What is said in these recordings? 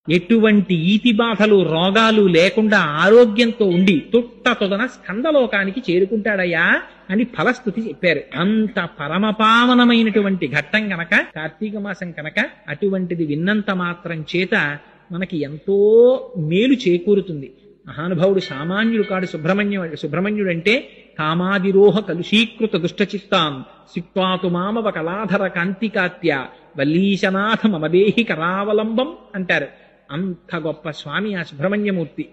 ఎటువంటి ఈతి బాధలు రోగాలు లేకుండా ఆరోగ్యంతో ఉండి తొదన స్కందలోకానికి చేరుకుంటాడయ్యా అని ఫలస్థుతి చెప్పారు. అంత పరమపావనమైనటువంటి ఘట్టం కనుక కార్తీక మాసం కనుక అటువంటిది విన్నంత మాత్రం చేత మనకి ఎంతో మేలు చేకూరుతుంది. మహానుభావుడు సామాన్యుడు కాడు. సుబ్రహ్మణ్యుడంటే కామాదిరోహ కలుషీకృత దుష్టచిత్తాం సిక్వాతు మామవ కళాధర కాంతికాత్య వల్లీశనాథ మమదేహి కరావలంబం అంటారు. అంత గొప్ప స్వామి ఆ సుబ్రహ్మణ్యమూర్తి.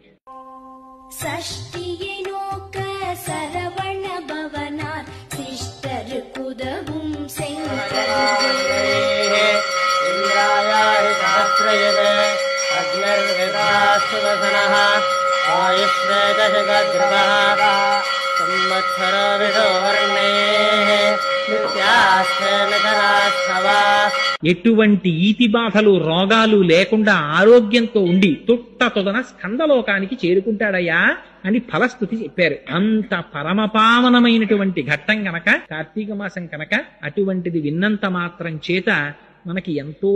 ఎటువంటి ఈతి బాధలు రోగాలు లేకుండా ఆరోగ్యంతో ఉండి తొదన స్కందలోకానికి చేరుకుంటాడయ్యా అని ఫలస్థుతి చెప్పారు. అంత పరమపావనమైనటువంటి ఘట్టం కనుక కార్తీక మాసం కనుక అటువంటిది విన్నంత మాత్రం చేత మనకి ఎంతో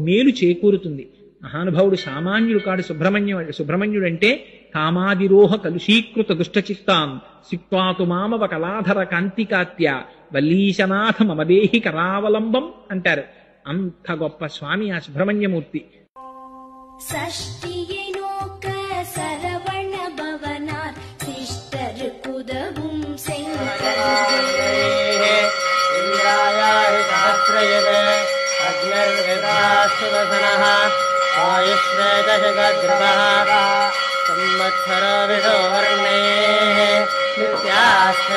మేలు చేకూరుతుంది. మహానుభావుడు సామాన్యుడు కాడు. సుబ్రహ్మణ్యుడంటే కామాదిరోహ కలుషీకృత దుష్టచిత్తాం సిక్వాతు మామవ కళాధర కాంతికాత్య వల్లీశనాథ మమదేహి కరావలంబం అంటారు. అంత గొప్ప స్వామి ఆ సుబ్రహ్మణ్యమూర్తి. సంవత్సర విడో వర్ణే నిత్యాస్థ